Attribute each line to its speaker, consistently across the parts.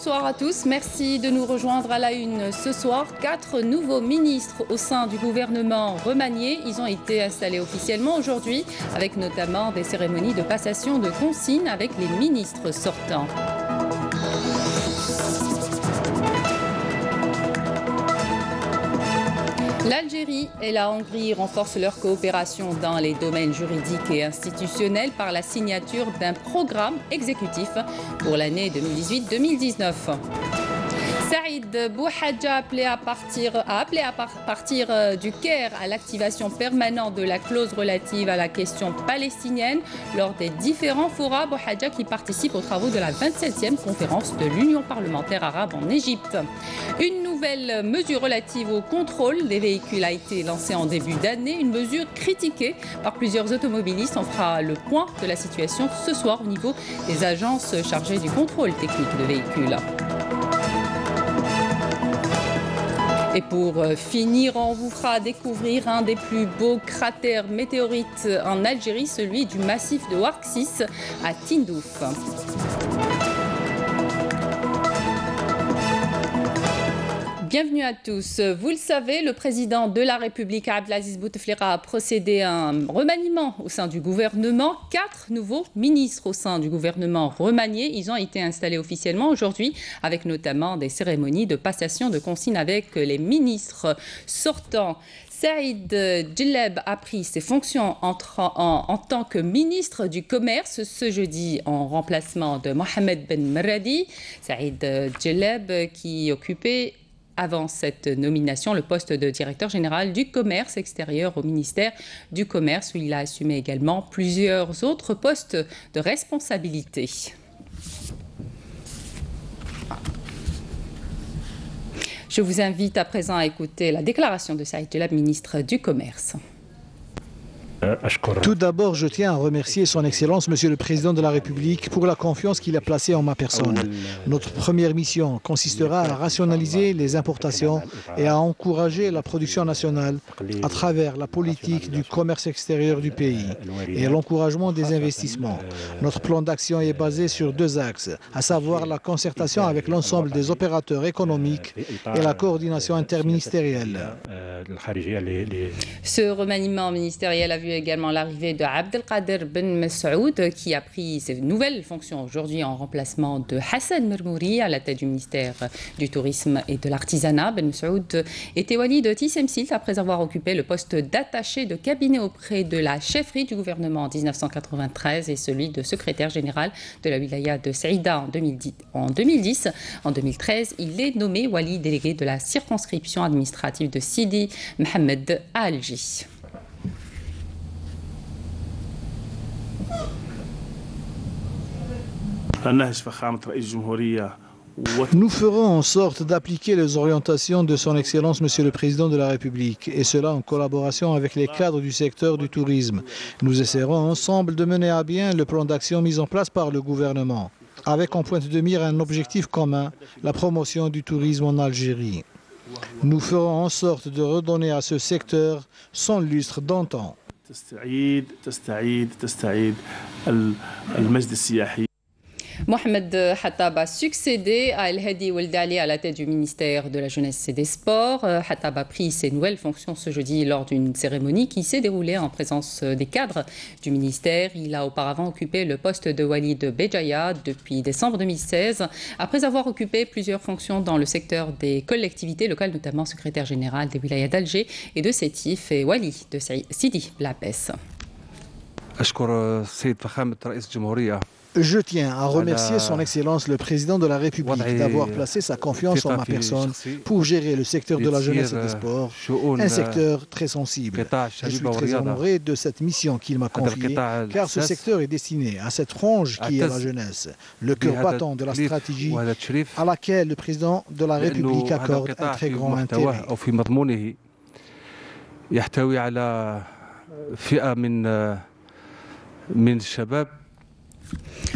Speaker 1: bonsoir à tous. Merci de nous rejoindre à la une ce soir. 4 nouveaux ministres au sein du gouvernement remanié. Ils ont été installés officiellement aujourd'hui, avec notamment des cérémonies de passation de consignes avec les ministres sortants. L'Algérie et la Hongrie renforcent leur coopération dans les domaines juridiques et institutionnels par la signature d'un programme exécutif pour l'année 2018-2019. Saïd Bouhadja a appelé à partir du Caire à l'activation permanente de la clause relative à la question palestinienne lors des différents forats. Bouhadja qui participe aux travaux de la 27e conférence de l'Union parlementaire arabe en Égypte. Une nouvelle mesure relative au contrôle des véhicules a été lancée en début d'année, une mesure critiquée par plusieurs automobilistes. On fera le point de la situation ce soir au niveau des agences chargées du contrôle technique de véhicules. Et pour finir, on vous fera découvrir un des plus beaux cratères météorites en Algérie, celui du massif de Ouargsis à Tindouf. Bienvenue à tous. Vous le savez, le président de la République, Abdelaziz Bouteflika, a procédé à un remaniement au sein du gouvernement. 4 nouveaux ministres au sein du gouvernement remaniés. Ils ont été installés officiellement aujourd'hui, avec notamment des cérémonies de passation de consignes avec les ministres sortants. Saïd Djellab a pris ses fonctions en tant que ministre du Commerce ce jeudi en remplacement de Mohamed Ben Meradi. Saïd Djellab qui occupait avant cette nomination le poste de directeur général du commerce extérieur au ministère du Commerce, où il a assumé également plusieurs autres postes de responsabilité. Je vous invite à présent à écouter la déclaration de Saïd Djellab, ministre du Commerce.
Speaker 2: Tout d'abord, je tiens à remercier Son Excellence, Monsieur le Président de la République, pour la confiance qu'il a placée en ma personne. Notre première mission consistera à rationaliser les importations et à encourager la production nationale à travers la politique du commerce extérieur du pays et l'encouragement des investissements. Notre plan d'action est basé sur 2 axes, à savoir la concertation avec l'ensemble des opérateurs économiques et la coordination interministérielle.
Speaker 1: Ce remaniement ministériel a vu également l'arrivée de Abdelkader Ben Messoud qui a pris ses nouvelles fonctions aujourd'hui en remplacement de Hassan Mermouri à la tête du ministère du Tourisme et de l'Artisanat. Ben Messoud était wali de Tissemsilt après avoir occupé le poste d'attaché de cabinet auprès de la chefferie du gouvernement en 1993 et celui de secrétaire général de la wilaya de Saïda en 2010. En 2013, il est nommé wali délégué de la circonscription administrative de Sidi Mohamed à Alger.
Speaker 2: Nous ferons en sorte d'appliquer les orientations de Son Excellence, Monsieur le Président de la République, et cela en collaboration avec les cadres du secteur du tourisme. Nous essaierons ensemble de mener à bien le plan d'action mis en place par le gouvernement, avec en pointe de mire un objectif commun, la promotion du tourisme en Algérie. Nous ferons en sorte de redonner à ce secteur son lustre d'antan.
Speaker 1: Mohamed Hattab a succédé à El Hadi Oueldali à la tête du ministère de la Jeunesse et des Sports. Hattab a pris ses nouvelles fonctions ce jeudi lors d'une cérémonie qui s'est déroulée en présence des cadres du ministère. Il a auparavant occupé le poste de wali de Béjaïa depuis décembre 2016, après avoir occupé plusieurs fonctions dans le secteur des collectivités locales, notamment secrétaire général des wilayas d'Alger et de Sétif et wali de Sidi Blabès.
Speaker 2: Je tiens à remercier Son Excellence le Président de la République d'avoir placé sa confiance en ma personne pour gérer le secteur de la jeunesse et des sports, un secteur très sensible. Je suis très honoré de cette mission qu'il m'a confiée, car ce secteur est destiné à cette frange qui est la jeunesse, le cœur battant de la stratégie à laquelle le Président de la République accorde un très grand intérêt.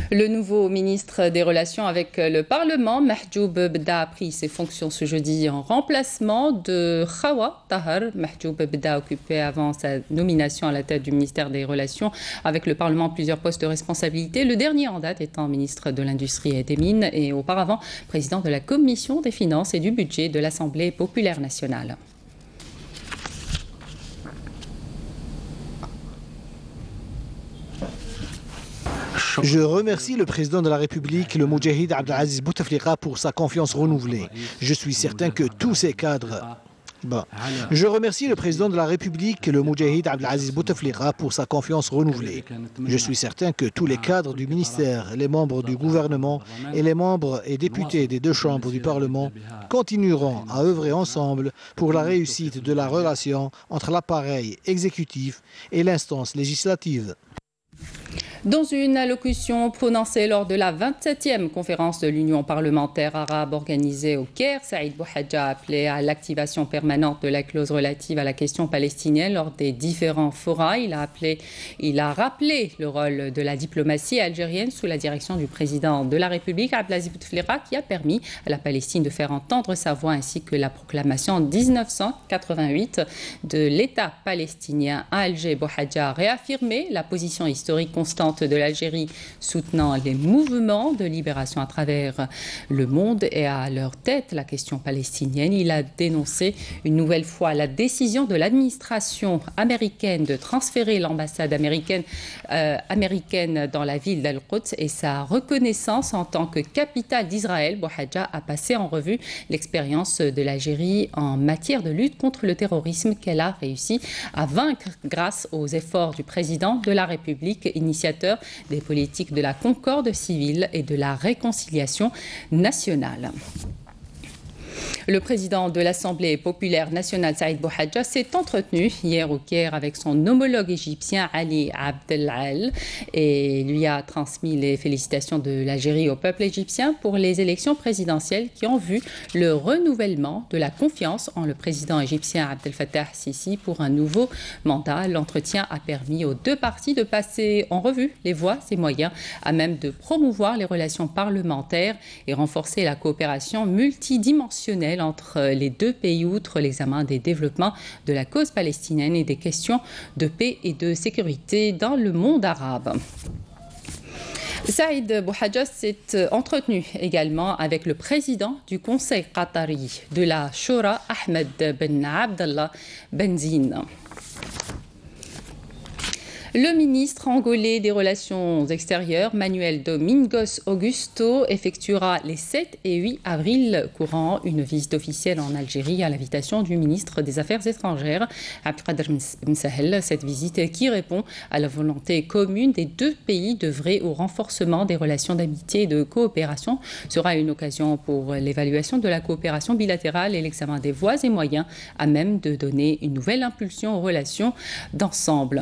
Speaker 1: Le nouveau ministre des Relations avec le Parlement, Mahjoub Bda, a pris ses fonctions ce jeudi en remplacement de Khawa Tahar. Mahjoub Bda occupait avant sa nomination à la tête du ministère des Relations avec le Parlement plusieurs postes de responsabilité, le dernier en date étant ministre de l'Industrie et des Mines et auparavant président de la Commission des Finances et du Budget de l'Assemblée populaire nationale.
Speaker 2: Je remercie le président de la République, le Moudjahid Abdelaziz Bouteflika, pour sa confiance renouvelée. Je suis certain que tous ces cadres... Je remercie le président de la République, le Moudjahid Abdelaziz Bouteflika, pour sa confiance renouvelée. Je suis certain que tous les cadres du ministère, les membres du gouvernement et les membres et députés des deux chambres du Parlement continueront à œuvrer ensemble pour la réussite de la relation entre l'appareil exécutif et l'instance législative.
Speaker 1: Dans une allocution prononcée lors de la 27e conférence de l'Union parlementaire arabe organisée au Caire, Saïd Bouhadja a appelé à l'activation permanente de la clause relative à la question palestinienne lors des différents forats. Il a rappelé le rôle de la diplomatie algérienne sous la direction du président de la République, Abdelaziz Bouteflika, qui a permis à la Palestine de faire entendre sa voix, ainsi que la proclamation en 1988 de l'État palestinien à Alger. Bouhadja a réaffirmé la position historique constante de l'Algérie soutenant les mouvements de libération à travers le monde et à leur tête la question palestinienne. Il a dénoncé une nouvelle fois la décision de l'administration américaine de transférer l'ambassade américaine dans la ville d'Al-Quds et sa reconnaissance en tant que capitale d'Israël. Bouhadja a passé en revue l'expérience de l'Algérie en matière de lutte contre le terrorisme qu'elle a réussi à vaincre grâce aux efforts du président de la République, initiateur des politiques de la concorde civile et de la réconciliation nationale. Le président de l'Assemblée populaire nationale, Saïd Bouhadja, s'est entretenu hier au Caire avec son homologue égyptien, Ali Abdel-Al, et lui a transmis les félicitations de l'Algérie au peuple égyptien pour les élections présidentielles qui ont vu le renouvellement de la confiance en le président égyptien Abdel Fattah Sisi pour un nouveau mandat. L'entretien a permis aux deux parties de passer en revue les voies et moyens à même de promouvoir les relations parlementaires et renforcer la coopération multidimensionnelle entre les deux pays, outre l'examen des développements de la cause palestinienne et des questions de paix et de sécurité dans le monde arabe. Saïd Bouhadja s'est entretenu également avec le président du Conseil qatari de la Shura, Ahmed Ben Abdallah Benzine. Le ministre angolais des Relations extérieures, Manuel Domingos Augusto, effectuera les 7 et 8 avril courant une visite officielle en Algérie à l'invitation du ministre des Affaires étrangères, Abdelkader Msahel. Cette visite qui répond à la volonté commune des deux pays d'œuvrer au renforcement des relations d'amitié et de coopération sera une occasion pour l'évaluation de la coopération bilatérale et l'examen des voies et moyens à même de donner une nouvelle impulsion aux relations d'ensemble.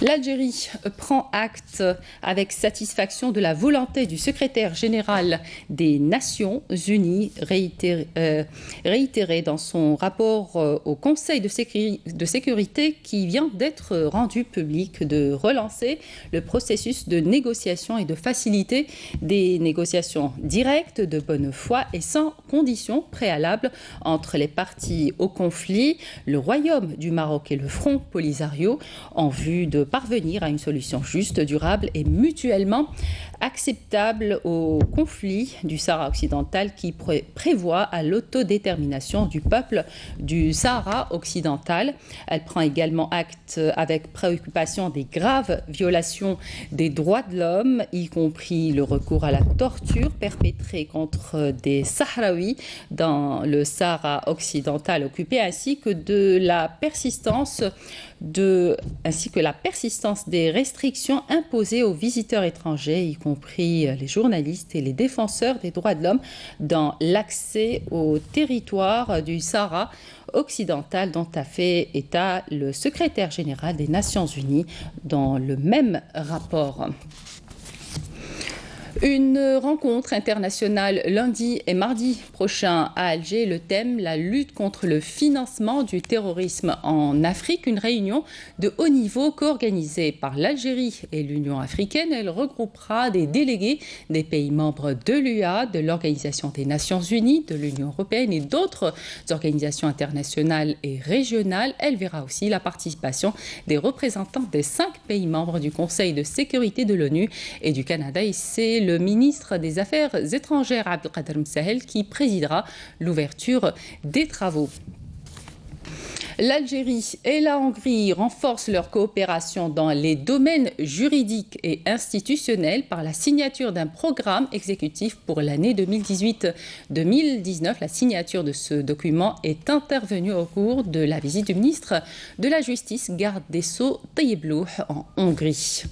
Speaker 1: L'Algérie prend acte avec satisfaction de la volonté du secrétaire général des Nations Unies réitérée dans son rapport au Conseil de sécurité qui vient d'être rendu public de relancer le processus de négociation et de faciliter des négociations directes, de bonne foi et sans conditions préalables entre les parties au conflit, le Royaume du Maroc et le Front Polisario, en vue de parvenir à une solution juste, durable et mutuellement acceptable au conflit du Sahara occidental qui prévoit à l'autodétermination du peuple du Sahara occidental. Elle prend également acte avec préoccupation des graves violations des droits de l'homme, y compris le recours à la torture perpétrée contre des Sahraouis dans le Sahara occidental occupé, ainsi que la persistance des restrictions imposées aux visiteurs étrangers, y compris les journalistes et les défenseurs des droits de l'homme, dans l'accès au territoire du Sahara occidental, dont a fait état le secrétaire général des Nations Unies dans le même rapport. Une rencontre internationale lundi et mardi prochain à Alger. Le thème, la lutte contre le financement du terrorisme en Afrique. Une réunion de haut niveau co-organisée par l'Algérie et l'Union africaine. Elle regroupera des délégués des pays membres de l'UA, de l'Organisation des Nations Unies, de l'Union européenne et d'autres organisations internationales et régionales. Elle verra aussi la participation des représentants des 5 pays membres du Conseil de sécurité de l'ONU et du Canada. Et c'est le ministre des Affaires étrangères, Abdelkader Msahel, qui présidera l'ouverture des travaux. L'Algérie et la Hongrie renforcent leur coopération dans les domaines juridiques et institutionnels par la signature d'un programme exécutif pour l'année 2018-2019. La signature de ce document est intervenue au cours de la visite du ministre de la Justice, garde des Sceaux, Tayyip Louh, en Hongrie.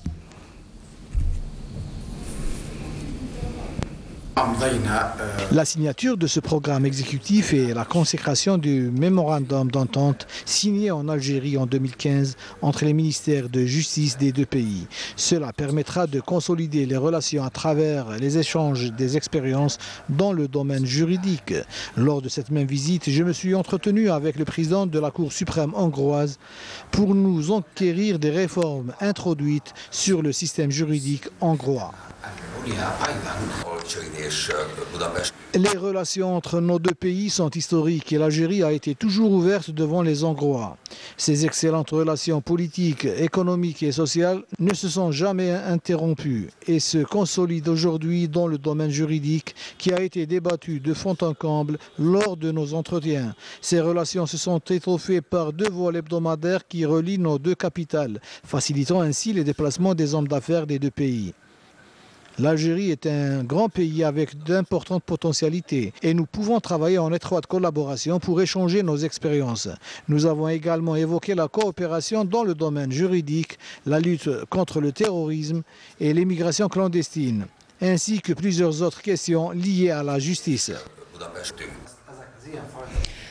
Speaker 2: La signature de ce programme exécutif et la consécration du mémorandum d'entente signé en Algérie en 2015 entre les ministères de justice des 2 pays. Cela permettra de consolider les relations à travers les échanges des expériences dans le domaine juridique. Lors de cette même visite, je me suis entretenu avec le président de la Cour suprême hongroise pour nous enquérir des réformes introduites sur le système juridique hongrois. Les relations entre nos 2 pays sont historiques et l'Algérie a été toujours ouverte devant les Hongrois. Ces excellentes relations politiques, économiques et sociales ne se sont jamais interrompues et se consolident aujourd'hui dans le domaine juridique qui a été débattu de fond en comble lors de nos entretiens. Ces relations se sont étoffées par 2 vols hebdomadaires qui relient nos 2 capitales, facilitant ainsi les déplacements des hommes d'affaires des 2 pays. L'Algérie est un grand pays avec d'importantes potentialités et nous pouvons travailler en étroite collaboration pour échanger nos expériences. Nous avons également évoqué la coopération dans le domaine juridique, la lutte contre le terrorisme et l'immigration clandestine, ainsi que plusieurs autres questions liées à la justice.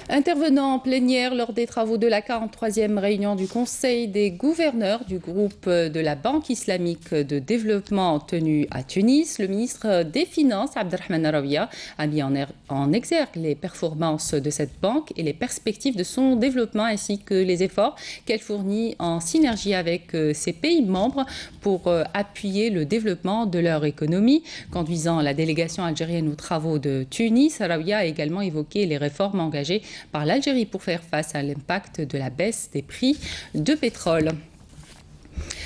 Speaker 1: Intervenant en plénière lors des travaux de la 43e réunion du Conseil des gouverneurs du groupe de la Banque islamique de développement tenue à Tunis, le ministre des Finances, Abdelrahman Raouia, a mis en exergue les performances de cette banque et les perspectives de son développement ainsi que les efforts qu'elle fournit en synergie avec ses pays membres pour appuyer le développement de leur économie. Conduisant la délégation algérienne aux travaux de Tunis, Raouia a également évoqué les réformes engagées par l'Algérie pour faire face à l'impact de la baisse des prix de pétrole.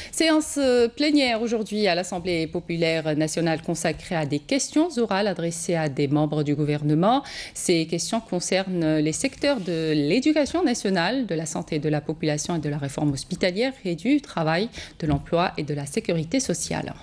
Speaker 1: Séance plénière aujourd'hui à l'Assemblée populaire nationale consacrée à des questions orales adressées à des membres du gouvernement. Ces questions concernent les secteurs de l'éducation nationale, de la santé de la population et de la réforme hospitalière et du travail, de l'emploi et de la sécurité sociale.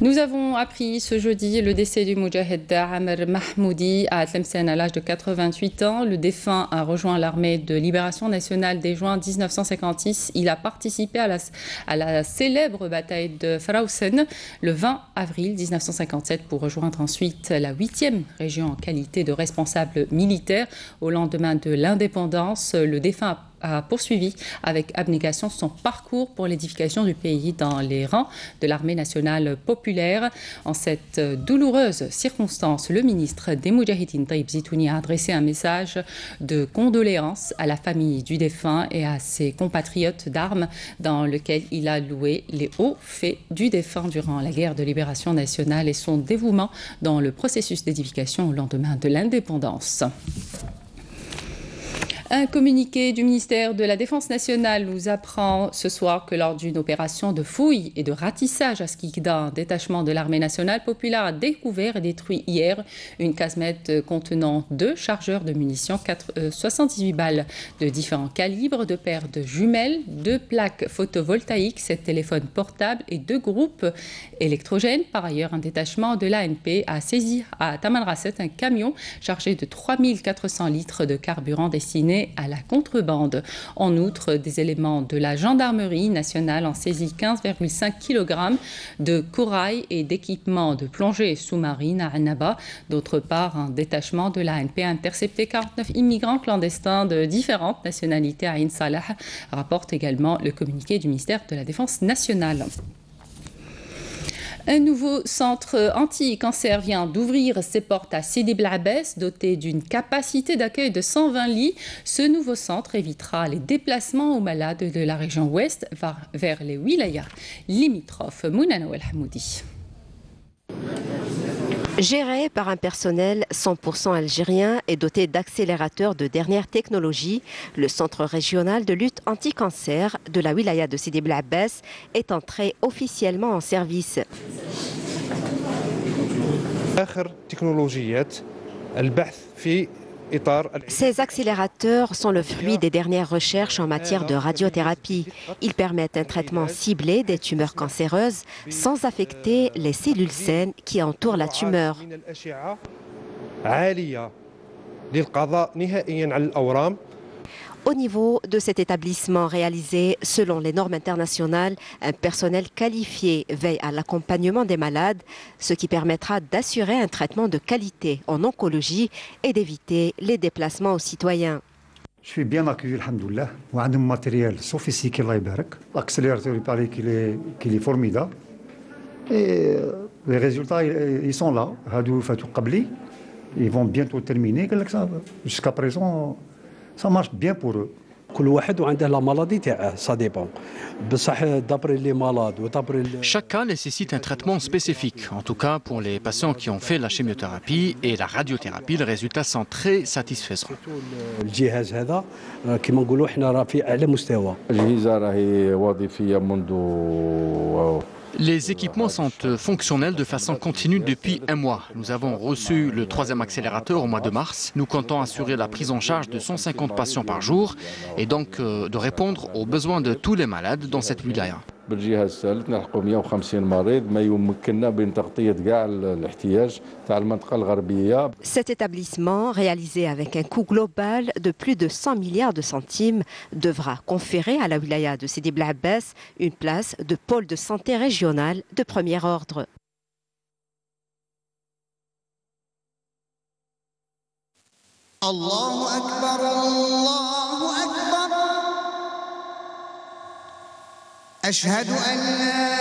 Speaker 1: Nous avons appris ce jeudi le décès du Moudjahid Amer Mahmoudi à Tlemcen à l'âge de 88 ans. Le défunt a rejoint l'armée de libération nationale dès juin 1956. Il a participé à la célèbre bataille de Frausen le 20 avril 1957 pour rejoindre ensuite la 8e région en qualité de responsable militaire. Au lendemain de l'indépendance, le défunt a poursuivi avec abnégation son parcours pour l'édification du pays dans les rangs de l'armée nationale populaire. En cette douloureuse circonstance, le ministre des Moudjahidines, Tayyip Zitouni, a adressé un message de condoléances à la famille du défunt et à ses compatriotes d'armes dans lequel il a loué les hauts faits du défunt durant la guerre de libération nationale et son dévouement dans le processus d'édification au lendemain de l'indépendance. Un communiqué du ministère de la Défense nationale nous apprend ce soir que lors d'une opération de fouille et de ratissage à Skikda, un détachement de l'armée nationale populaire a découvert et détruit hier une casemette contenant 2 chargeurs de munitions, 78 balles de différents calibres, 2 paires de jumelles, 2 plaques photovoltaïques, 7 téléphones portables et 2 groupes électrogènes. Par ailleurs, un détachement de l'ANP a saisi à Tamanrasset un camion chargé de 3400 litres de carburant destiné destinés à la contrebande. En outre, des éléments de la gendarmerie nationale ont saisi 15,5 kg de corail et d'équipements de plongée sous-marine à Annaba. D'autre part, un détachement de l'ANP a intercepté 49 immigrants clandestins de différentes nationalités à Ain Salah, rapporte également le communiqué du ministère de la Défense nationale. Un nouveau centre anti-cancer vient d'ouvrir ses portes à Sidi Bel Abbès, doté d'une capacité d'accueil de 120 lits. Ce nouveau centre évitera les déplacements aux malades de la région ouest vers les wilayas limitrophes. Mounana El Hamoudi.
Speaker 3: Géré par un personnel 100% algérien et doté d'accélérateurs de dernière technologie, le Centre régional de lutte anti-cancer de la wilaya de Sidi Bel Abbès est entré officiellement en service. Ces accélérateurs sont le fruit des dernières recherches en matière de radiothérapie. Ils permettent un traitement ciblé des tumeurs cancéreuses sans affecter les cellules saines qui entourent la tumeur. Au niveau de cet établissement réalisé selon les normes internationales, un personnel qualifié veille à l'accompagnement des malades, ce qui permettra d'assurer un traitement de qualité en oncologie et d'éviter les déplacements aux citoyens.
Speaker 4: Je suis bien accueilli, alhamdoulilah. On a un matériel sophistiqué, l'accélérateur, il paraît qu'il est formidable. Et les résultats, ils sont là. Ils vont bientôt terminer. Jusqu'à présent, ça marche bien pour eux.
Speaker 5: Chaque cas nécessite un traitement spécifique. En tout cas, pour les patients qui ont fait la chimiothérapie et la radiothérapie, les résultats sont très satisfaisants. Les équipements sont fonctionnels de façon continue depuis un mois. Nous avons reçu le 3e accélérateur au mois de mars. Nous comptons assurer la prise en charge de 150 patients par jour et donc de répondre aux besoins de tous les malades dans cette wilaya.
Speaker 3: Cet établissement, réalisé avec un coût global de plus de 100 milliards de centimes, devra conférer à la wilaya de Sidi Bel Abbès une place de pôle de santé régional de premier ordre.
Speaker 6: Allahu Akbar, Allahu Akbar. Ashhadu an la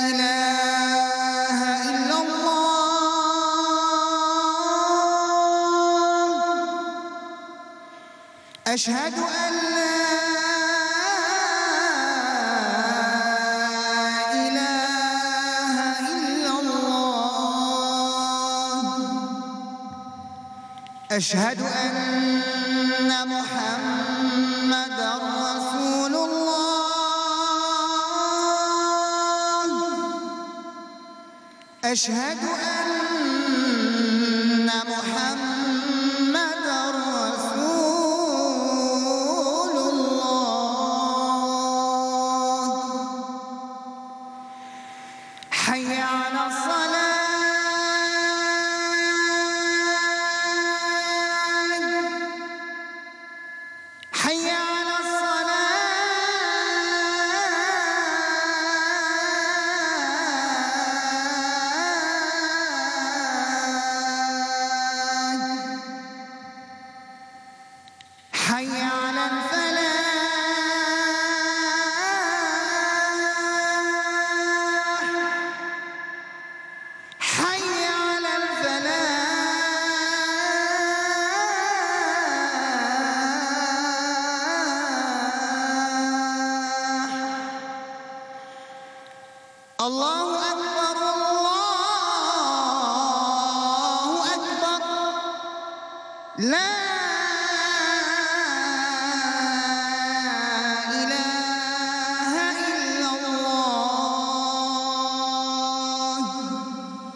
Speaker 6: ilaha illallah. Ashhadu an la أشهد أن محمدًا رسول الله أشهد أن محمدًا رسول الله حي على الصلاة الله أكبر الله أكبر لا إله إلا الله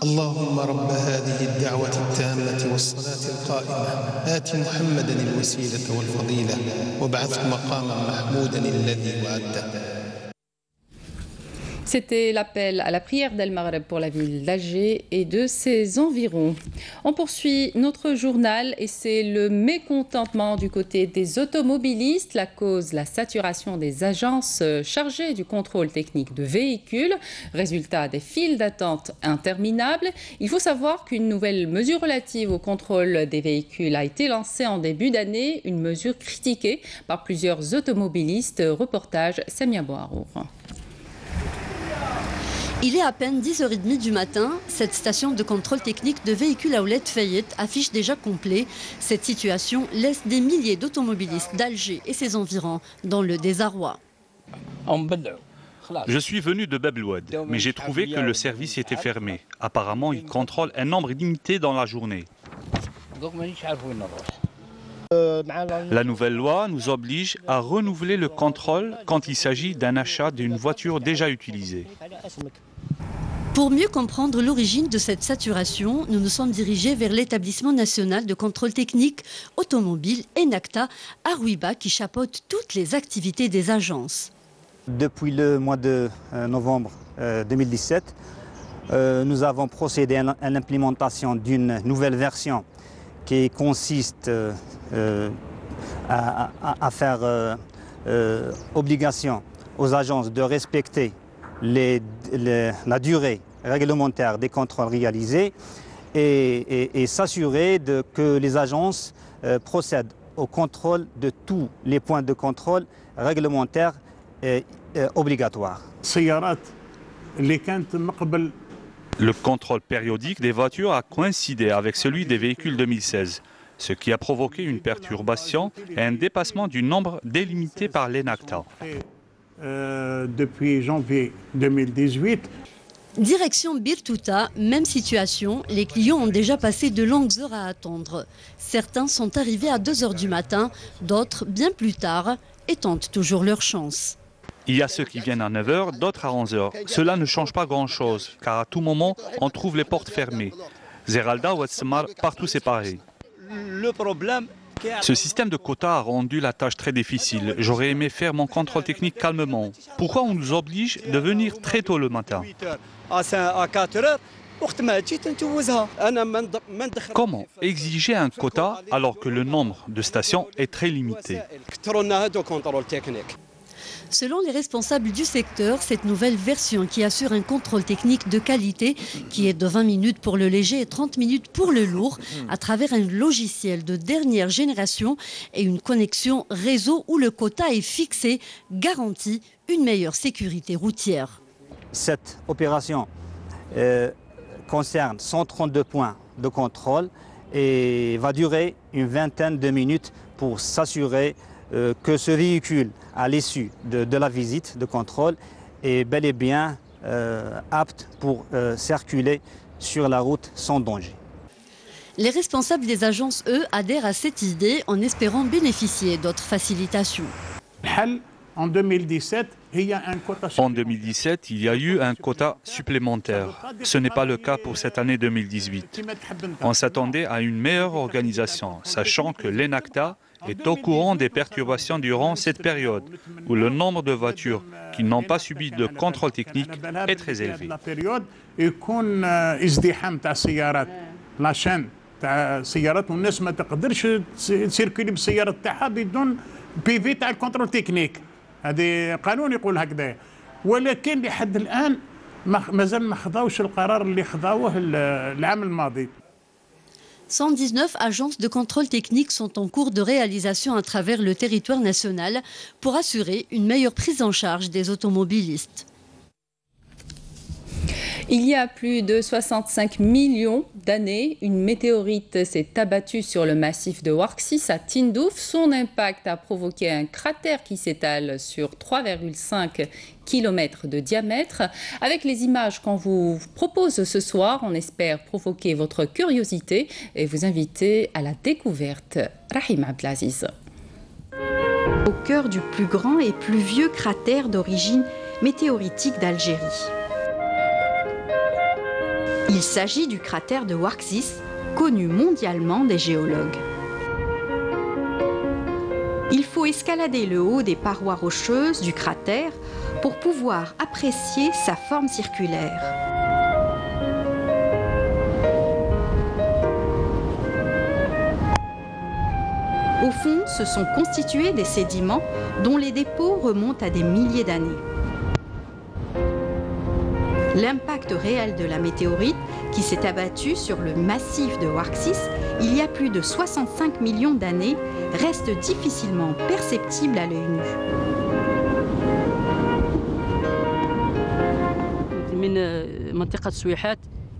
Speaker 7: اللهم رب هذه الدعوة التامة والصلاة القائمة آت محمدا الوسيلة والفضيلة وابعثه مقاما محمودا الذي وعدته.
Speaker 1: C'était l'appel à la prière d'El Maghreb pour la ville d'Alger et de ses environs. On poursuit notre journal et c'est le mécontentement du côté des automobilistes. La cause, la saturation des agences chargées du contrôle technique de véhicules. Résultat, des files d'attente interminables. Il faut savoir qu'une nouvelle mesure relative au contrôle des véhicules a été lancée en début d'année. Une mesure critiquée par plusieurs automobilistes. Reportage Samia Bouharour.
Speaker 8: Il est à peine 10h30 du matin. Cette station de contrôle technique de véhicules à Ouled Fayette affiche déjà complet. Cette situation laisse des milliers d'automobilistes d'Alger et ses environs dans le désarroi.
Speaker 9: Je suis venu de Bab el-Oued, mais j'ai trouvé que le service était fermé. Apparemment, il contrôle un nombre limité dans la journée. La nouvelle loi nous oblige à renouveler le contrôle quand il s'agit d'un achat d'une voiture déjà utilisée.
Speaker 8: Pour mieux comprendre l'origine de cette saturation, nous nous sommes dirigés vers l'établissement national de contrôle technique automobile ENACTA à Rouiba qui chapeaute toutes les activités des agences.
Speaker 10: Depuis le mois de novembre 2017, nous avons procédé à l'implémentation d'une nouvelle version qui consiste à faire obligation aux agences de respecter la durée réglementaire des contrôles réalisés et s'assurer que les agences procèdent au contrôle de tous les points de contrôle réglementaires obligatoires.
Speaker 9: Le contrôle périodique des voitures a coïncidé avec celui des véhicules 2016, ce qui a provoqué une perturbation et un dépassement du nombre délimité par l'ENACTA.
Speaker 11: Depuis janvier 2018.
Speaker 8: Direction Birtouta, même situation, les clients ont déjà passé de longues heures à attendre. Certains sont arrivés à 2h du matin, d'autres bien plus tard et tentent toujours leur chance.
Speaker 9: Il y a ceux qui viennent à 9h, d'autres à 11h. Cela ne change pas grand-chose, car à tout moment, on trouve les portes fermées. Zeralda ou Atsemar, partout c'est pareil. Ce système de quotas a rendu la tâche très difficile. J'aurais aimé faire mon contrôle technique calmement. Pourquoi on nous oblige de venir très tôt le matin? Comment exiger un quota alors que le nombre de stations est très limité?
Speaker 8: Selon les responsables du secteur, cette nouvelle version qui assure un contrôle technique de qualité qui est de 20 minutes pour le léger et 30 minutes pour le lourd à travers un logiciel de dernière génération et une connexion réseau où le quota est fixé garantit une meilleure sécurité routière.
Speaker 10: Cette opération concerne 132 points de contrôle et va durer une vingtaine de minutes pour s'assurer que ce véhicule, à l'issue de la visite de contrôle, est bel et bien apte pour circuler sur la route sans danger.
Speaker 8: Les responsables des agences, eux, adhèrent à cette idée en espérant bénéficier d'autres facilitations.
Speaker 11: En 2017, il y a un quota.
Speaker 9: En 2017, il y a eu un quota supplémentaire. Ce n'est pas le cas pour cette année 2018. On s'attendait à une meilleure organisation, sachant que l'ENACTA est au courant des perturbations durant cette période, où le nombre de voitures qui n'ont pas subi de contrôle technique est très élevé.
Speaker 11: هذه قانون يقول هكذا ولكن لحد الآن مازال ما خذاوش القرار اللي خذاوه العام الماضي.
Speaker 8: 119 agences de contrôle technique sont en cours de réalisation à travers le territoire national pour assurer une meilleure prise en charge des automobilistes.
Speaker 1: Il y a plus de 65 millions d'années, une météorite s'est abattue sur le massif de Ouargsis à Tindouf. Son impact a provoqué un cratère qui s'étale sur 3,5 km de diamètre. Avec les images qu'on vous propose ce soir, on espère provoquer votre curiosité et vous inviter à la découverte. Rahim Abdelaziz.
Speaker 12: Au cœur du plus grand et plus vieux cratère d'origine météoritique d'Algérie. Il s'agit du cratère de Ouargsis, connu mondialement des géologues. Il faut escalader le haut des parois rocheuses du cratère pour pouvoir apprécier sa forme circulaire. Au fond, ce sont constitués des sédiments dont les dépôts remontent à des milliers d'années. L'impact réel de la météorite qui s'est abattue sur le massif de Ouargsis il y a plus de 65 millions d'années reste difficilement perceptible à l'œil nu.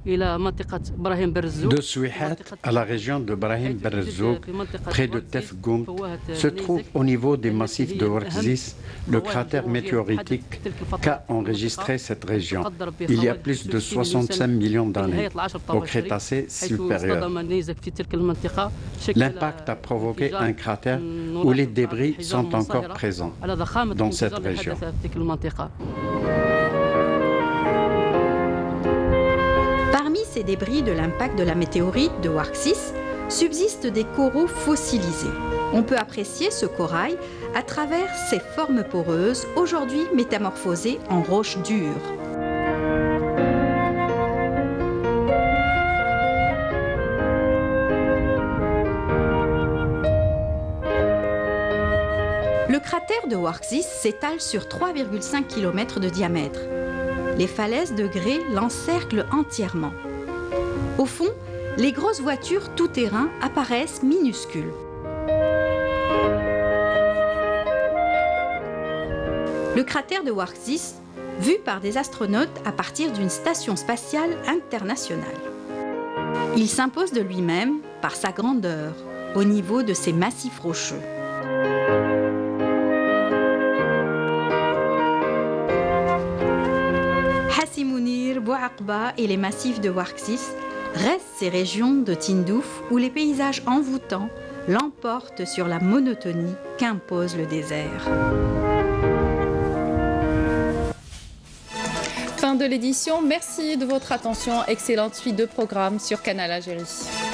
Speaker 13: De Souihat à la région de Brahim Berzouk, près de Tefgoum, se trouve au niveau des massifs de Ouargsis le cratère météoritique qu'a enregistré cette région il y a plus de 65 millions d'années, au Crétacé supérieur. L'impact a provoqué un cratère où les débris sont encore présents dans cette région.
Speaker 12: Parmi ces débris de l'impact de la météorite de Ouargsis subsistent des coraux fossilisés. On peut apprécier ce corail à travers ses formes poreuses, aujourd'hui métamorphosées en roches dures. Le cratère de Ouargsis s'étale sur 3,5 km de diamètre. Les falaises de grès l'encerclent entièrement. Au fond, les grosses voitures tout-terrain apparaissent minuscules. Le cratère de Ouargsis, vu par des astronautes à partir d'une station spatiale internationale. Il s'impose de lui-même par sa grandeur, au niveau de ses massifs rocheux. Hassi Mounir, Bouaqba et les massifs de Ouargsis restent ces régions de Tindouf où les paysages envoûtants l'emportent sur la monotonie qu'impose le désert.
Speaker 1: Fin de l'édition. Merci de votre attention. Excellente suite de programmes sur Canal Algérie.